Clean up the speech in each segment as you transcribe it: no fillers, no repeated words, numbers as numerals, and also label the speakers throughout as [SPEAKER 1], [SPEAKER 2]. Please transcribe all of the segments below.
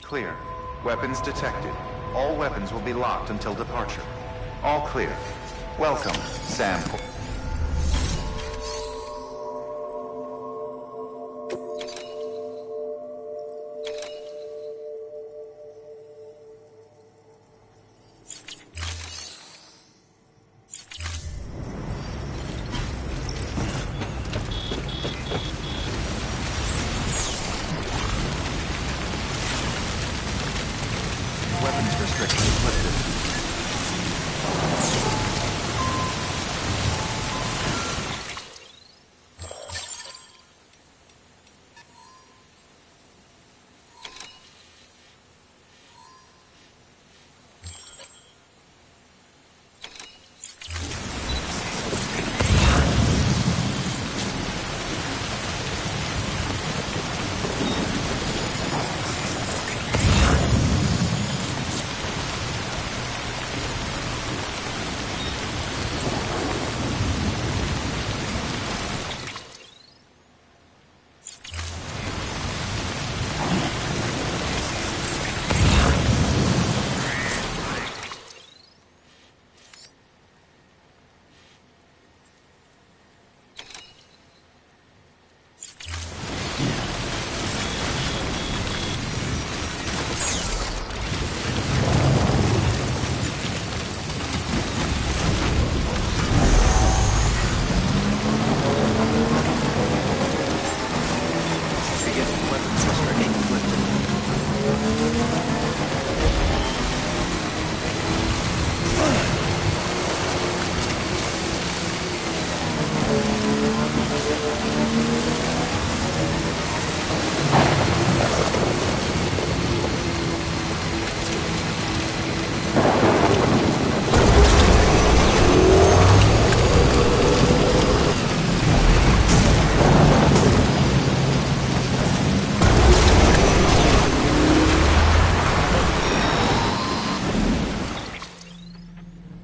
[SPEAKER 1] Clear. Weapons detected. All weapons will be locked until departure. All clear. Welcome, Sam. Weapons restrictions lifted.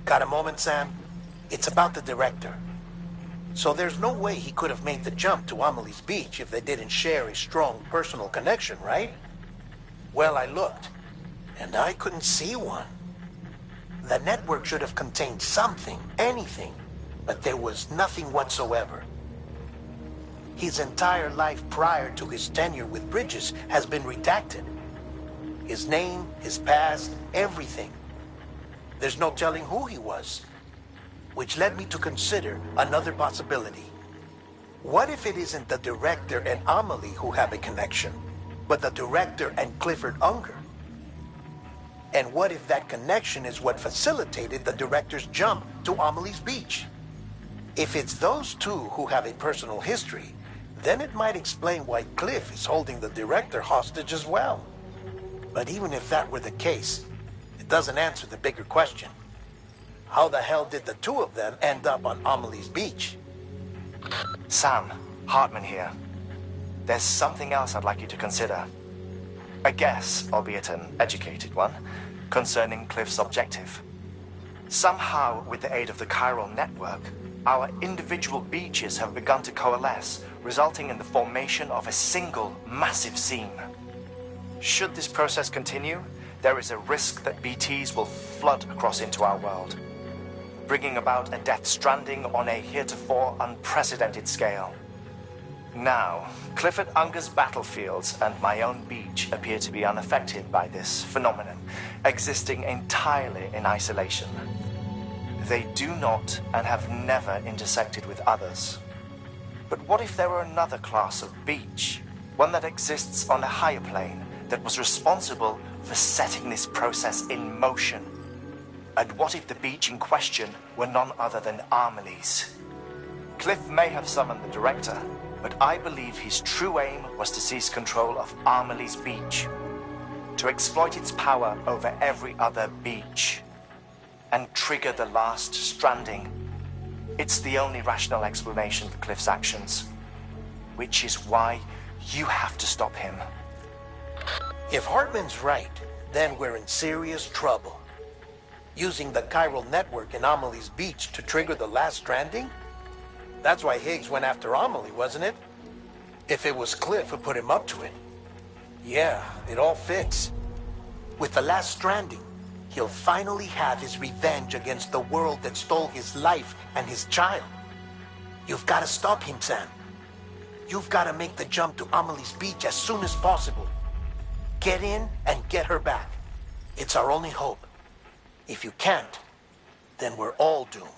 [SPEAKER 2] Got a moment, Sam? It's about the director. So there's no way he could have made the jump to Amelie's Beach if they didn't share a strong personal connection, right? Well, I looked, and I couldn't see one. The network should have contained something, anything, but there was nothing whatsoever. His entire life prior to his tenure with Bridges has been redacted. His name, his past, everything. There's no telling who he was. Which led me to consider another possibility. What if it isn't the director and Amelie who have a connection, but the director and Clifford Unger? And what if that connection is what facilitated the director's jump to Amelie's Beach? If it's those two who have a personal history, then it might explain why Cliff is holding the director hostage as well. But even if that were the case, it doesn't answer the bigger question. How the hell did the two of them end up on Amelie's Beach?
[SPEAKER 3] Sam, Hartman here. There's something else I'd like you to consider. A guess, albeit an educated one, concerning Cliff's objective. Somehow, with the aid of the chiral network, our individual beaches have begun to coalesce, resulting in the formation of a single massive seam. Should this process continue, there is a risk that BTs will flood across into our world, bringing about a death stranding on a heretofore unprecedented scale. Now, Clifford Unger's battlefields and my own beach appear to be unaffected by this phenomenon, existing entirely in isolation. They do not and have never intersected with others. But what if there were another class of beach, one that exists on a higher plane, that was responsible for setting this process in motion? And what if the beach in question were none other than Amelie's? Cliff may have summoned the director, but I believe his true aim was to seize control of Amelie's Beach, to exploit its power over every other beach, and trigger the last stranding. It's the only rational explanation for Cliff's actions, which is why you have to stop him.
[SPEAKER 2] If Hartman's right, then we're in serious trouble. Using the chiral network in Amelie's Beach to trigger the last stranding? That's why Higgs went after Amelie, wasn't it? If it was Cliff who put him up to it. Yeah, it all fits. With the last Stranding, he'll finally have his revenge against the world that stole his life and his child. You've got to stop him, Sam. You've got to make the jump to Amelie's Beach as soon as possible. Get in and get her back. It's our only hope. If you can't, then we're all doomed.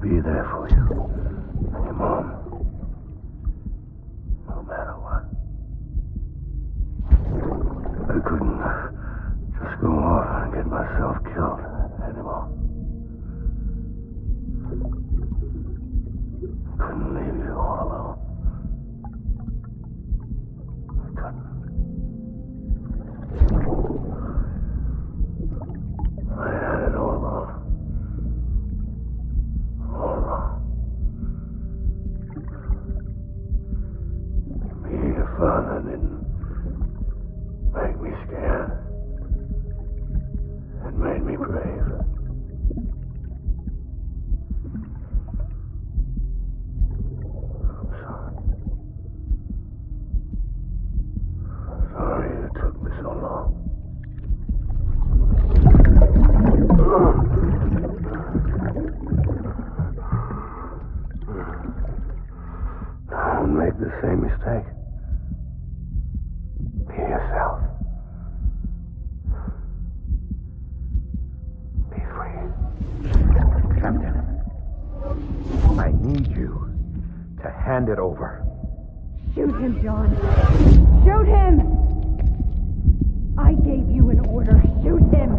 [SPEAKER 4] Be there for you. And your mom. No matter what. I couldn't just go off and get myself killed anymore. Couldn't leave you all alone. I couldn't. I had it all wrong. All wrong. Being a father didn't make me scared. It made me brave. I'm sorry. I'm sorry it took me so long. Don't make the same mistake. Be yourself. Be free.
[SPEAKER 5] Captain, I need you to hand it over.
[SPEAKER 6] Shoot him, John. Shoot him! I gave you an order. Shoot him!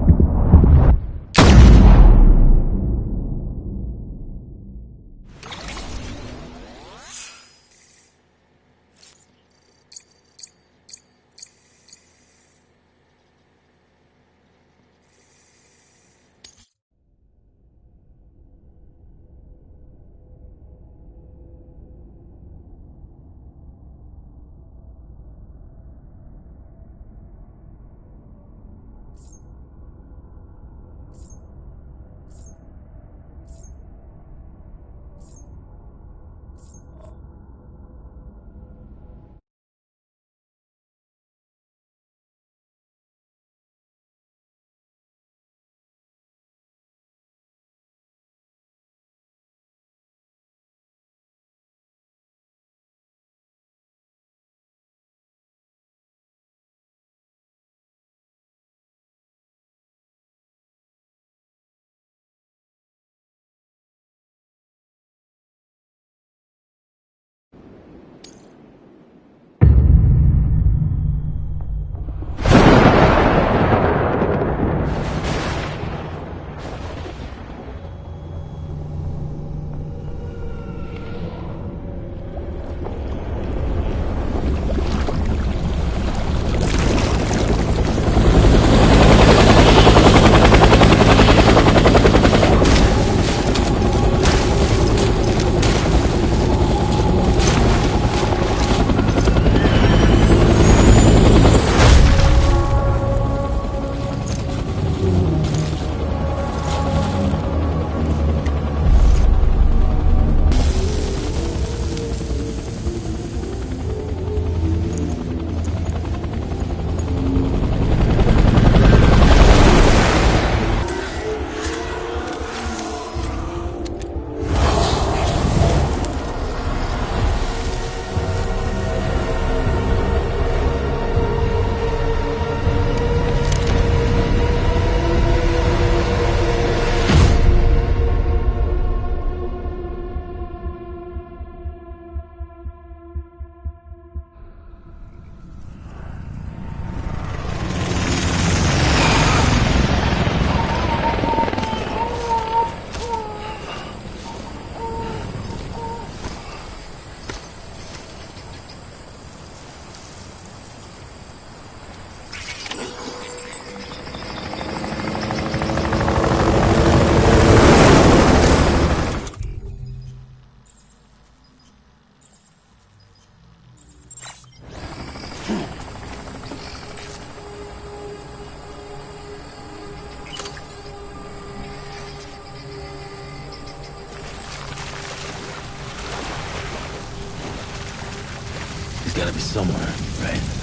[SPEAKER 7] gotta be somewhere, right?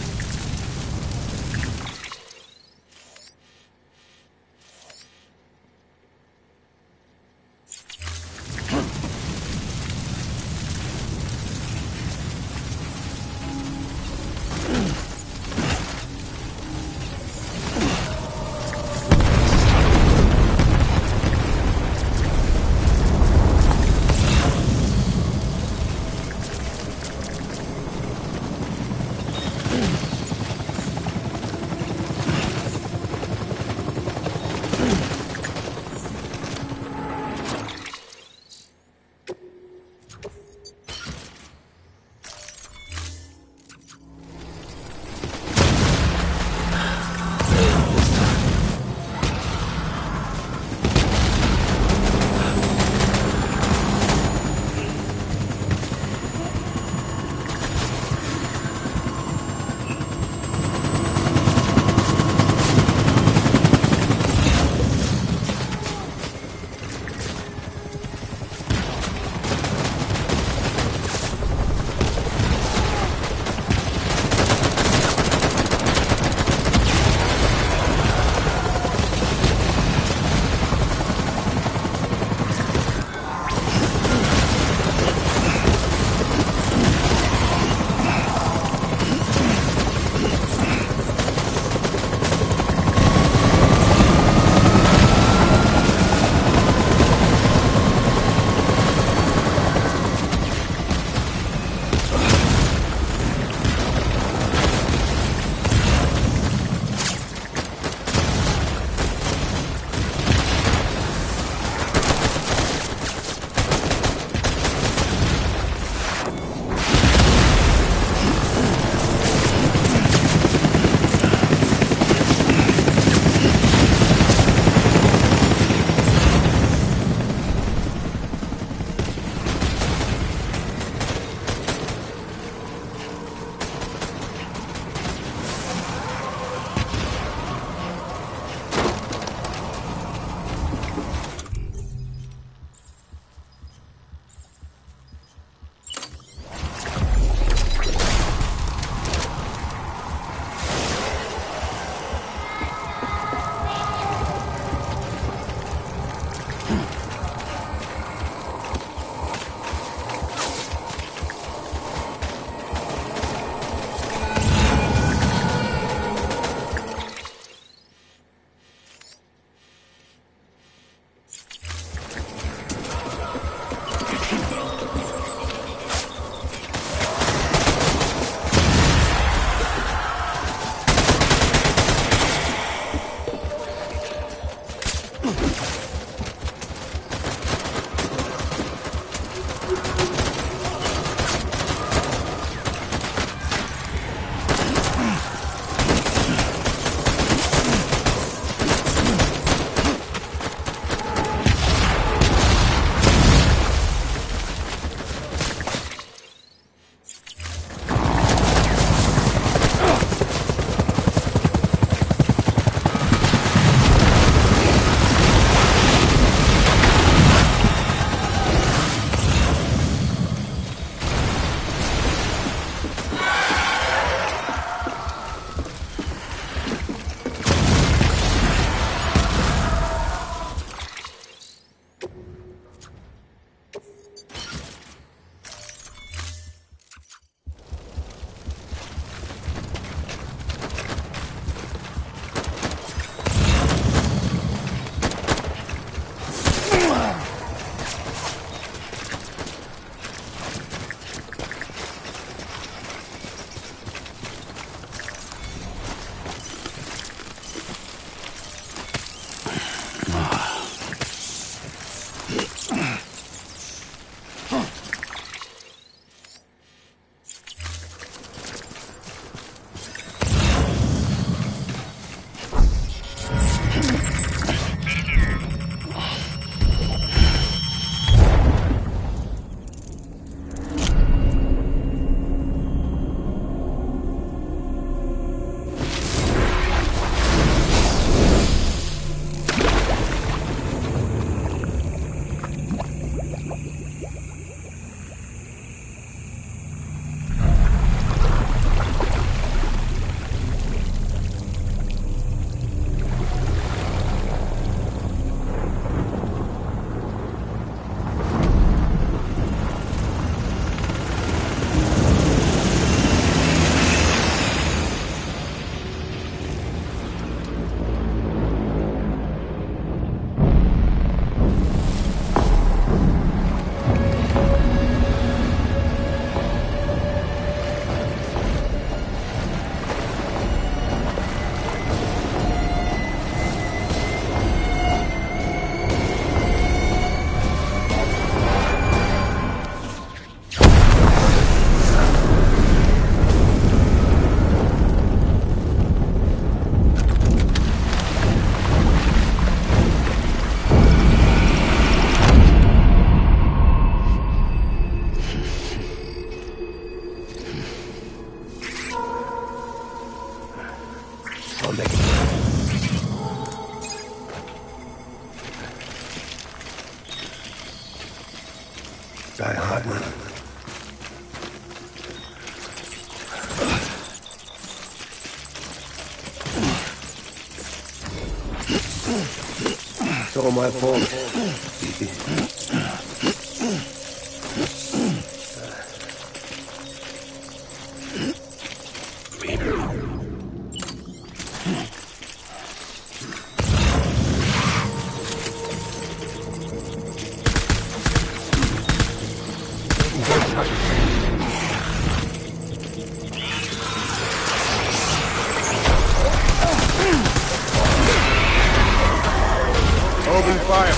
[SPEAKER 4] Die Hartman. It's all my fault.
[SPEAKER 7] Open fire.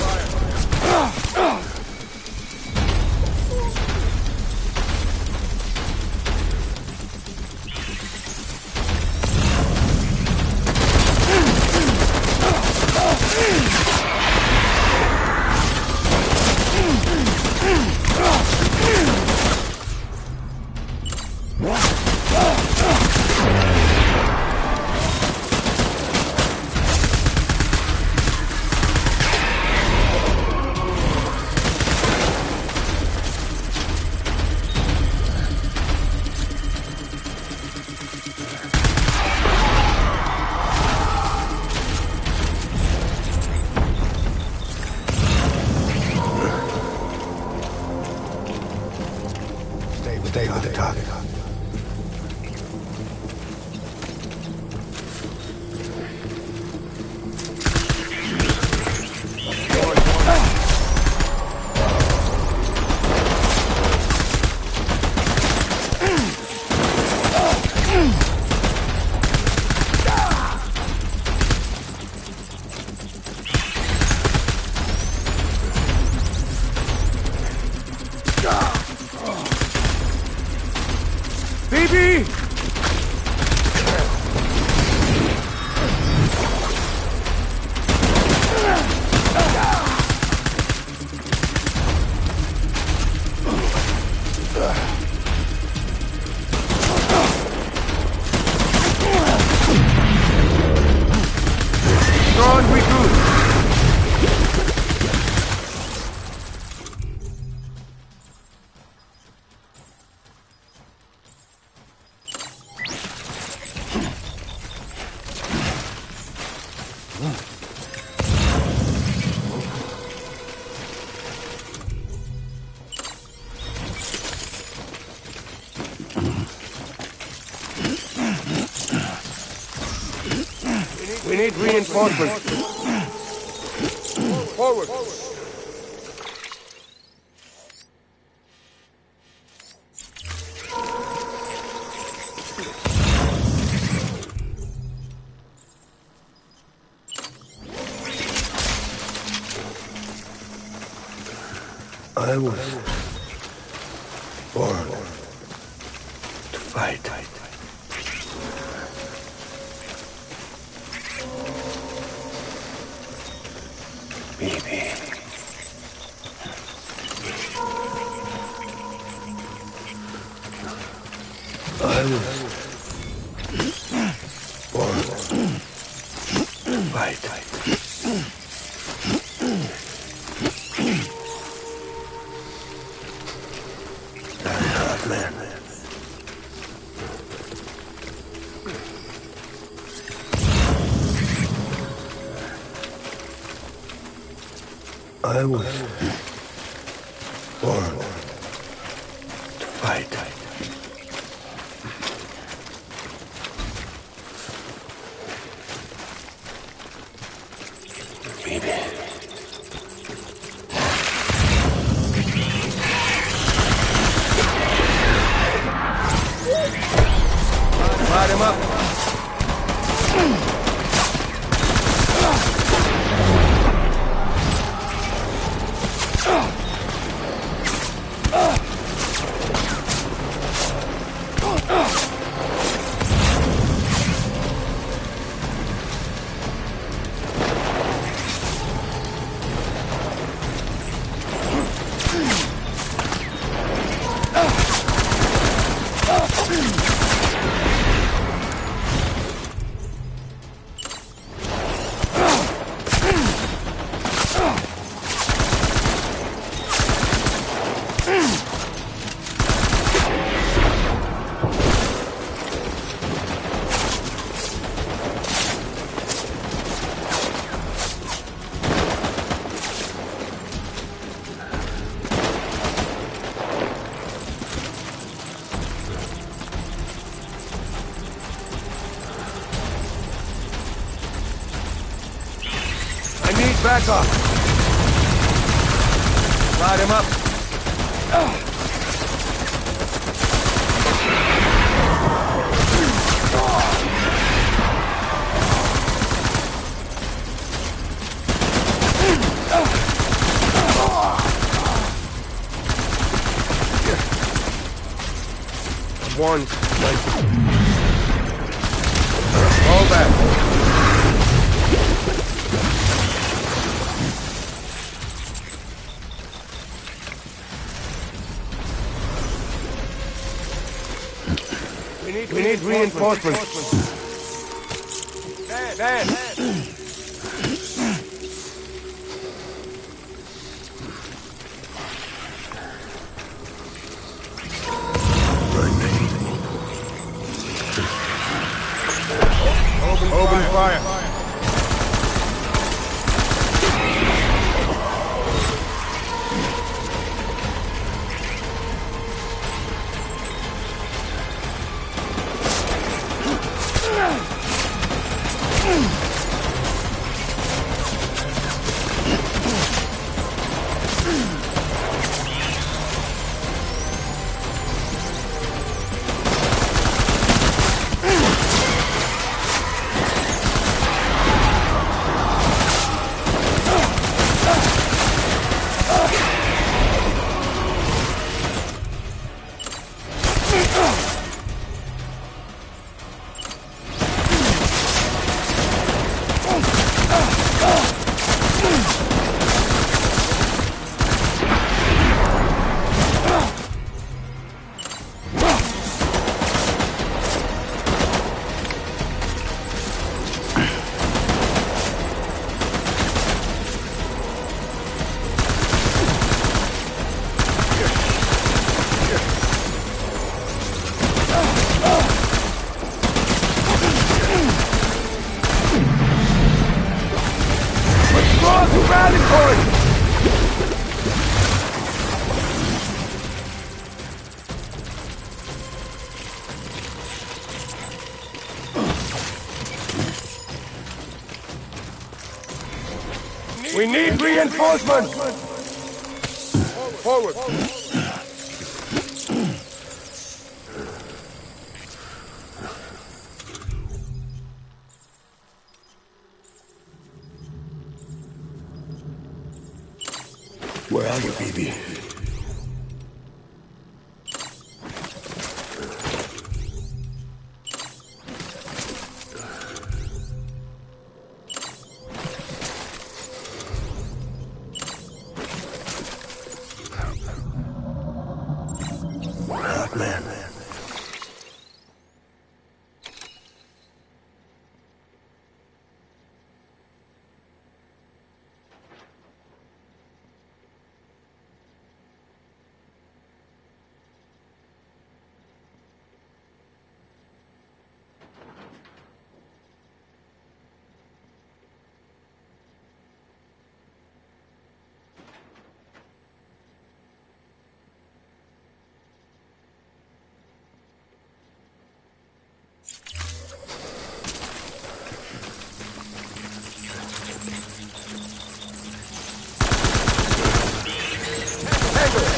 [SPEAKER 4] Stay on the target.
[SPEAKER 7] BB! Draw and regroup. We need reinforcements. Forward.
[SPEAKER 4] I was born to fight. Baby. I was born to fight. Man. I was born to fight. Baby.
[SPEAKER 7] Light him up. back up. Light him up. One. Fall back. We need reinforcements. Dan. Open fire. We need reinforcements! Forward!
[SPEAKER 4] Where are you, baby? Man.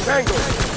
[SPEAKER 7] Tango!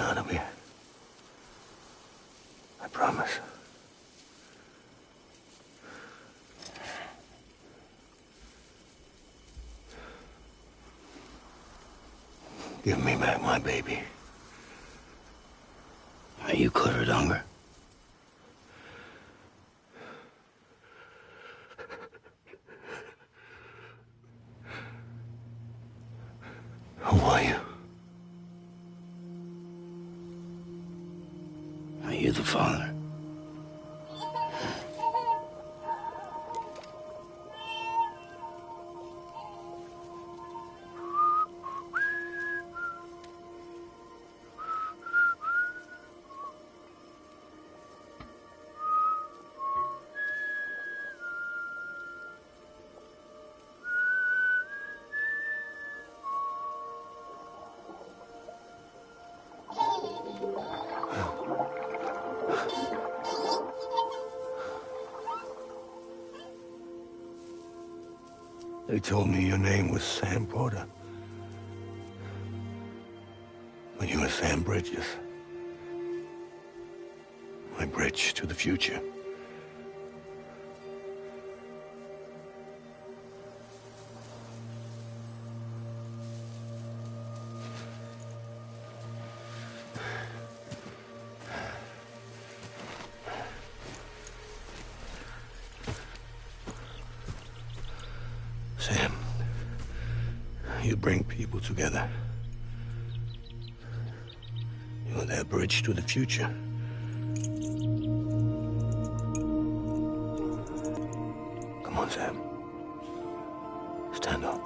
[SPEAKER 4] out of here. I promise. Give me back my baby.
[SPEAKER 8] Are you clear of hunger?
[SPEAKER 4] Who are you?
[SPEAKER 8] Are you the father?
[SPEAKER 4] They told me your name was Sam Porter. But you were Sam Bridges. My bridge to the future. Sam, you bring people together. You're their bridge to the future. Come on, Sam. Stand up.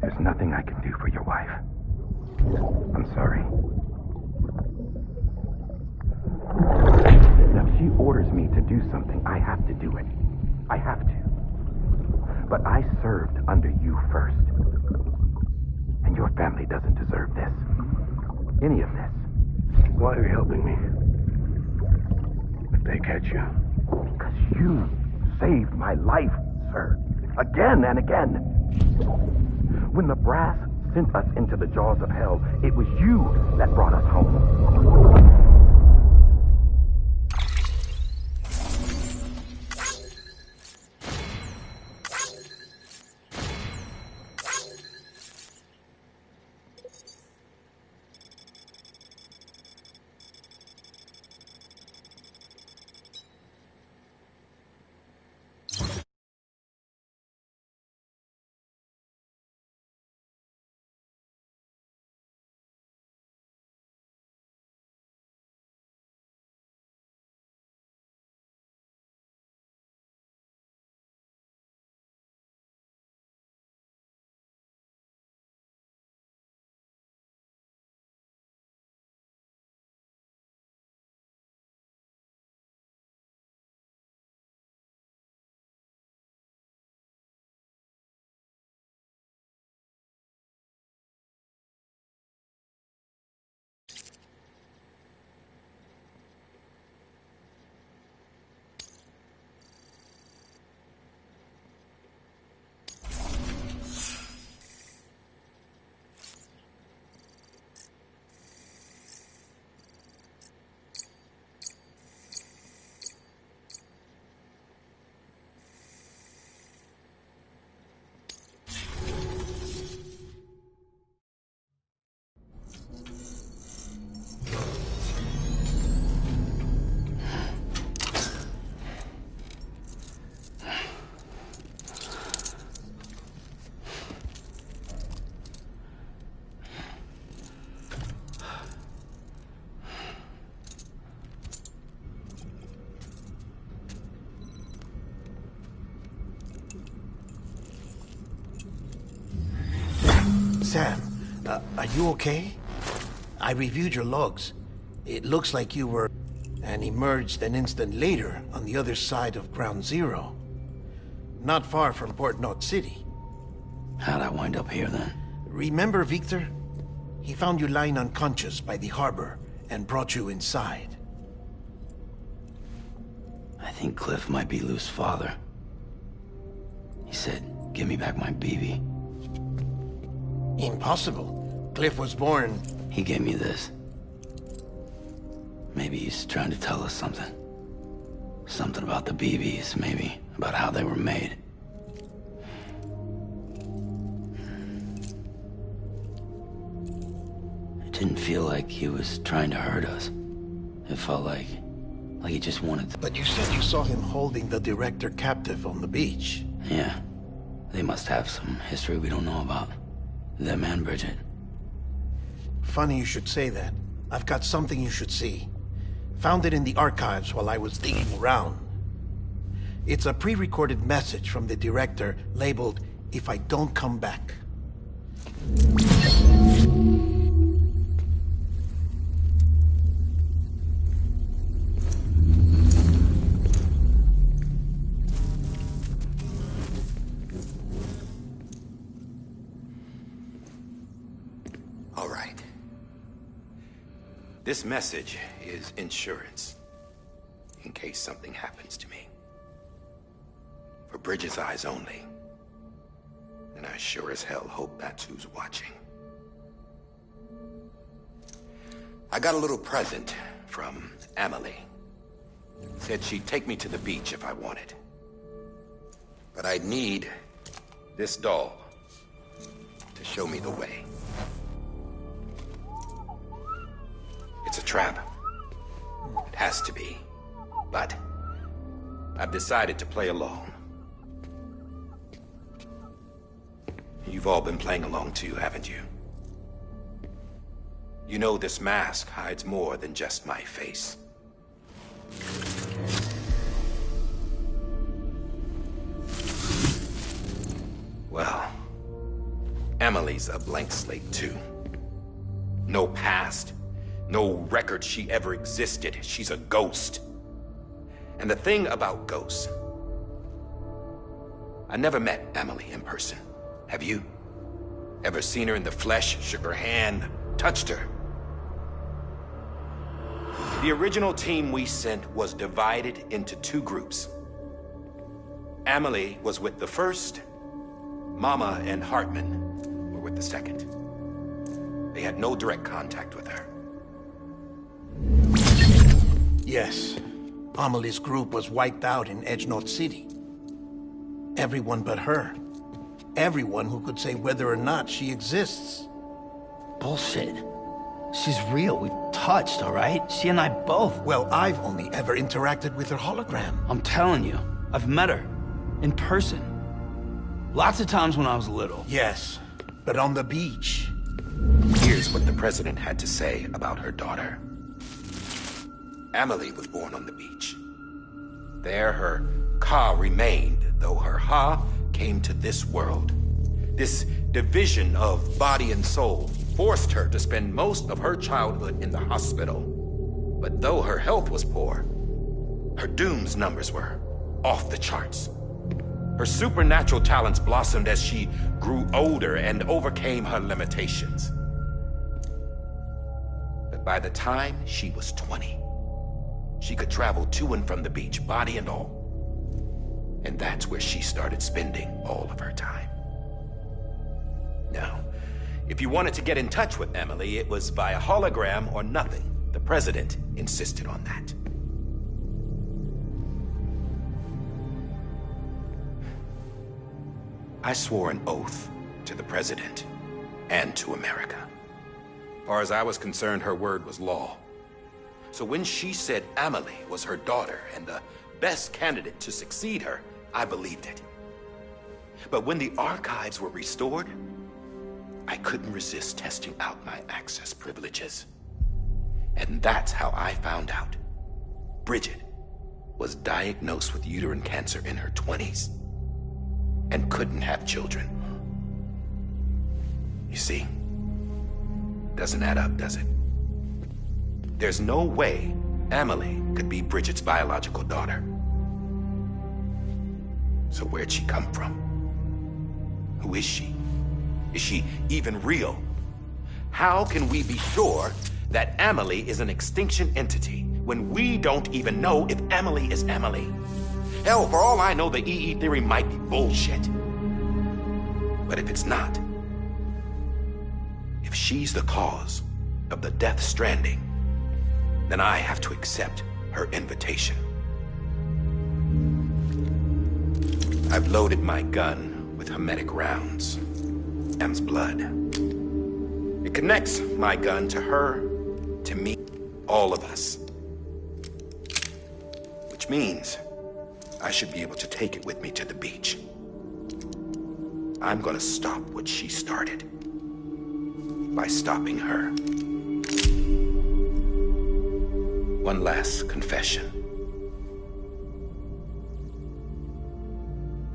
[SPEAKER 4] There's nothing I can do for your wife. I'm sorry. Now, if she orders me to do something, I have to do it. I have to. But I served under you first. And your family doesn't deserve this. Any of this. Why are you helping me? If they catch you. Because you saved my life, sir. Again and again. When the brass sent us into the jaws of hell, it was you that brought us home.
[SPEAKER 2] Sam, are you okay? I reviewed your logs. It looks like you were... and emerged an instant later on the other side of Ground Zero. Not far from Port Knot City.
[SPEAKER 8] How'd I wind up here then?
[SPEAKER 2] Remember Victor? He found you lying unconscious by the harbor and brought you inside.
[SPEAKER 8] I think Cliff might be Lou's father. He said, give me back my BB.
[SPEAKER 2] Impossible. Cliff was born...
[SPEAKER 8] He gave me this. Maybe he's trying to tell us something. Something about the BBs, maybe. About how they were made. It didn't feel like he was trying to hurt us. It felt like he just wanted to...
[SPEAKER 2] But you said you saw him holding the director captive on the beach.
[SPEAKER 8] Yeah. They must have some history we don't know about. Them and Bridget.
[SPEAKER 2] Funny you should say that. I've got something you should see. Found it in the archives while I was digging around. It's a pre-recorded message from the director labeled, "If I don't come back."
[SPEAKER 9] All right. This message is insurance, in case something happens to me. For Bridget's eyes only. And I sure as hell hope that's who's watching. I got a little present from Amelie. Said she'd take me to the beach if I wanted. But I'd need this doll to show me the way. It's a trap. It has to be. But I've decided to play along. You've all been playing along too, haven't you? You know this mask hides more than just my face. Well, Emily's a blank slate too. No past. No record she ever existed. She's a ghost. And the thing about ghosts... I never met Emily in person. Have you? Ever seen her in the flesh, shook her hand, touched her? The original team we sent was divided into two groups. Emily was with the first. Mama and Hartman were with the second. They had no direct contact with her.
[SPEAKER 2] Yes. Amelie's group was wiped out in Edge Knot City. Everyone but her. Everyone who could say whether or not she exists.
[SPEAKER 8] Bullshit. She's real. We've touched, all right? She and I both.
[SPEAKER 2] Well, I've only ever interacted with her hologram.
[SPEAKER 8] I'm telling you, I've met her. In person. Lots of times when I was little.
[SPEAKER 2] Yes, but on the beach.
[SPEAKER 9] Here's what the president had to say about her daughter. Amelie was born on the beach. There her Ka remained, though her Ha came to this world. This division of body and soul forced her to spend most of her childhood in the hospital. But though her health was poor, her Doom's numbers were off the charts. Her supernatural talents blossomed as she grew older and overcame her limitations. But by the time she was 20, she could travel to and from the beach, body and all. And that's where she started spending all of her time. Now, if you wanted to get in touch with Emily, it was via hologram or nothing. The president insisted on that. I swore an oath to the president and to America. As far as I was concerned, her word was law. So when she said Amelie was her daughter and the best candidate to succeed her, I believed it. But when the archives were restored, I couldn't resist testing out my access privileges. And that's how I found out. Bridget was diagnosed with uterine cancer in her 20s and couldn't have children. You see? Doesn't add up, does it? There's no way Amelie could be Bridget's biological daughter. So where'd she come from? Who is she? Is she even real? How can we be sure that Amelie is an extinction entity when we don't even know if Amelie is Amelie? Hell, for all I know, the EE theory might be bullshit. But if it's not, if she's the cause of the death stranding, then I have to accept her invitation. I've loaded my gun with hermetic rounds. Sam's blood. It connects my gun to her, to me, all of us. Which means I should be able to take it with me to the beach. I'm gonna stop what she started by stopping her. One last confession.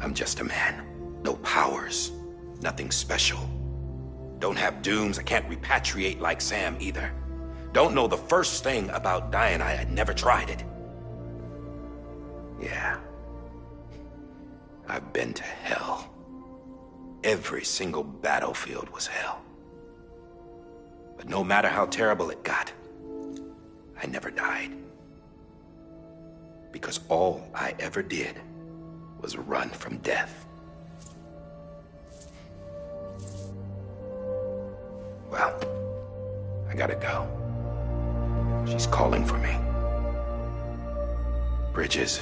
[SPEAKER 9] I'm just a man. No powers. Nothing special. Don't have dooms. I can't repatriate like Sam either. Don't know the first thing about dying. I had never tried it. Yeah. I've been to hell. Every single battlefield was hell. But no matter how terrible it got, I never died. Because all I ever did was run from death. Well, I gotta go. She's calling for me. Bridges,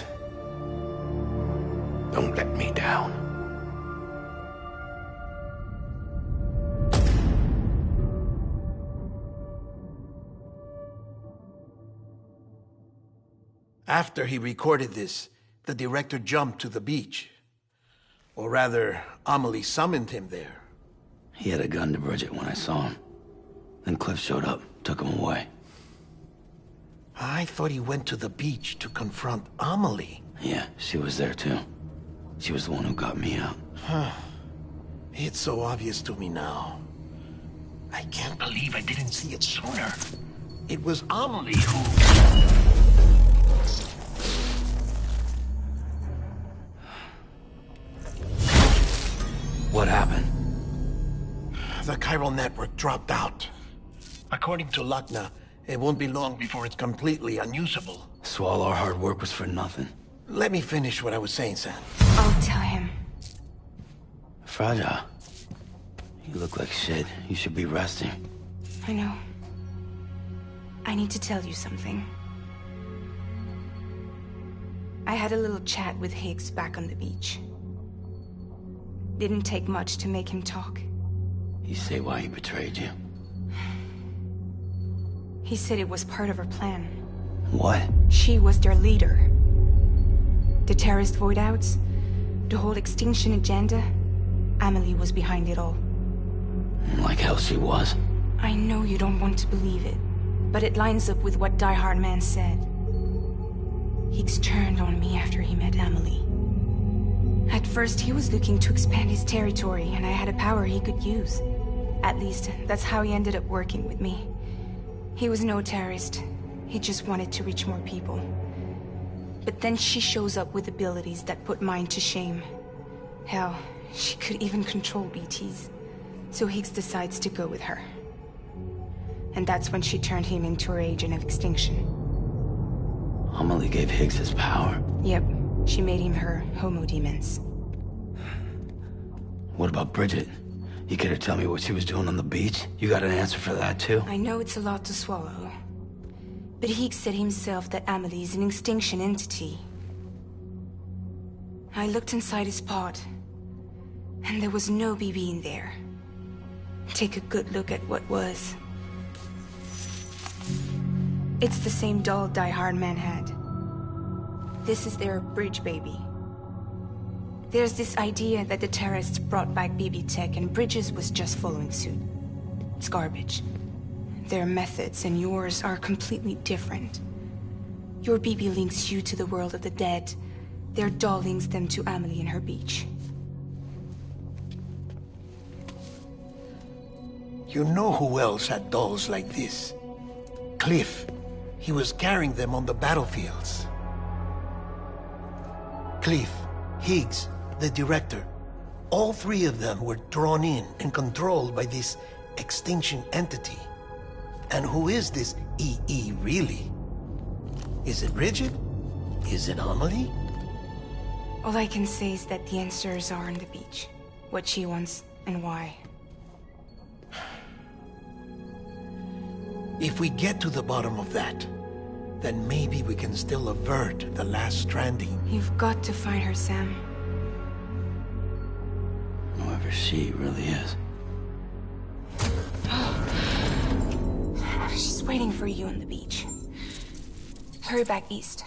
[SPEAKER 9] don't let me down.
[SPEAKER 2] After he recorded this, the director jumped to the beach. Or rather, Amelie summoned him there.
[SPEAKER 8] He had a gun to Bridget when I saw him. Then Cliff showed up, took him away.
[SPEAKER 2] I thought he went to the beach to confront Amelie.
[SPEAKER 8] Yeah, she was there too. She was the one who got me out.
[SPEAKER 2] It's so obvious to me now. I can't believe I didn't see it sooner. It was Amelie who...
[SPEAKER 8] What happened?
[SPEAKER 2] The chiral network dropped out. According to Lakna, it won't be long before it's completely unusable.
[SPEAKER 8] So all our hard work was for nothing.
[SPEAKER 2] Let me finish what I was saying, Sam.
[SPEAKER 6] I'll tell him.
[SPEAKER 8] Fragile. You look like shit. You should be resting.
[SPEAKER 6] I know. I need to tell you something. I had a little chat with Higgs back on the beach. Didn't take much to make him talk.
[SPEAKER 8] You say why he betrayed you?
[SPEAKER 6] He said it was part of her plan.
[SPEAKER 8] What?
[SPEAKER 6] She was their leader. The terrorist voidouts, the whole extinction agenda, Amelie was behind it all.
[SPEAKER 8] Like hell she was.
[SPEAKER 6] I know you don't want to believe it, but it lines up with what Die Hard Man said. Higgs turned on me after he met Amelie. At first, he was looking to expand his territory, and I had a power he could use. At least, that's how he ended up working with me. He was no terrorist. He just wanted to reach more people. But then she shows up with abilities that put mine to shame. Hell, she could even control BTs. So Higgs decides to go with her. And that's when she turned him into her agent of extinction.
[SPEAKER 8] Amelie gave Higgs his power.
[SPEAKER 6] Yep. She made him her homo demons.
[SPEAKER 8] What about Bridget? You care to tell me what she was doing on the beach? You got an answer for that too?
[SPEAKER 6] I know it's a lot to swallow. But Higgs said himself that Amelie is an extinction entity. I looked inside his pod, and there was no BB in there. Take a good look at what was. It's the same doll Die Hard Man had. This is their bridge baby. There's this idea that the terrorists brought back BB tech and Bridges was just following suit. It's garbage. Their methods and yours are completely different. Your BB links you to the world of the dead. Their doll links them to Amelie and her beach.
[SPEAKER 2] You know who else had dolls like this? Cliff. He was carrying them on the battlefields. Cliff, Higgs, the director. All three of them were drawn in and controlled by this extinction entity. And who is this EE really? Is it Bridget? Is it Amelie?
[SPEAKER 6] All I can say is that the answers are on the beach. What she wants and why.
[SPEAKER 2] If we get to the bottom of that, then maybe we can still avert the last stranding.
[SPEAKER 6] You've got to find her, Sam.
[SPEAKER 8] Whoever she really is.
[SPEAKER 6] She's waiting for you on the beach. Hurry back east.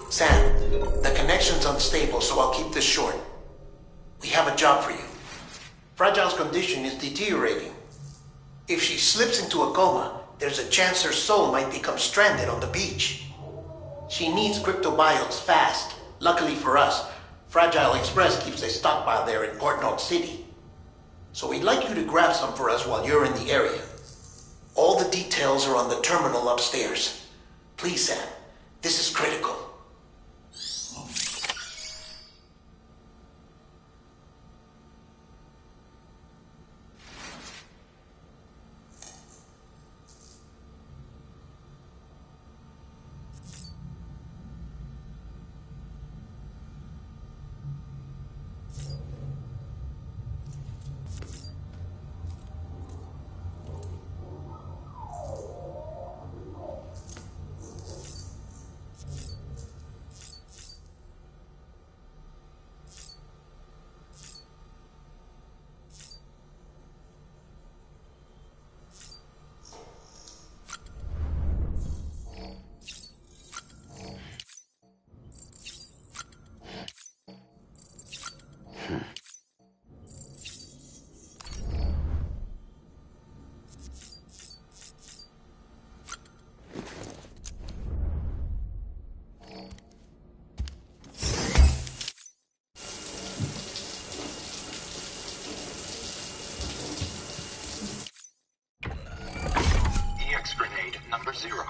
[SPEAKER 2] Sam, the connection's unstable, so I'll keep this short. We have a job for you. Fragile's condition is deteriorating. If she slips into a coma, there's a chance her soul might become stranded on the beach. She needs cryptobiotes fast. Luckily for us, Fragile Express keeps a stockpile there in Port North City. So we'd like you to grab some for us while you're in the area. All the details are on the terminal upstairs. Please, Sam, this is critical.
[SPEAKER 10] Grenade number 0.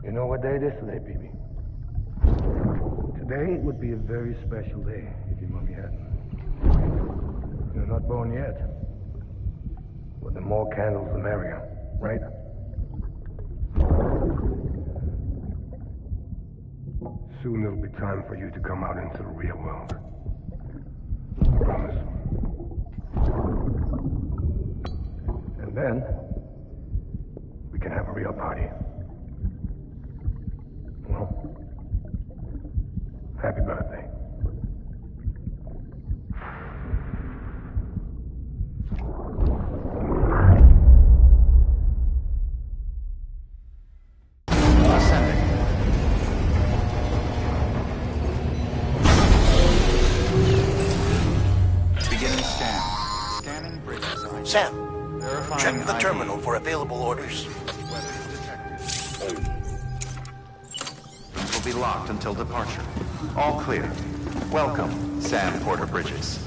[SPEAKER 7] You know what day it is today, BB? Today would be a very special day if your mommy hadn't. You're not born yet. But the more candles, the merrier, right? Soon it'll be time for you to come out into the real world. I promise. And then, we can have a real party. Well, happy birthday.
[SPEAKER 2] Sam, check the terminal for available orders.
[SPEAKER 1] Will be locked until departure. All clear. Welcome, Sam Porter Bridges.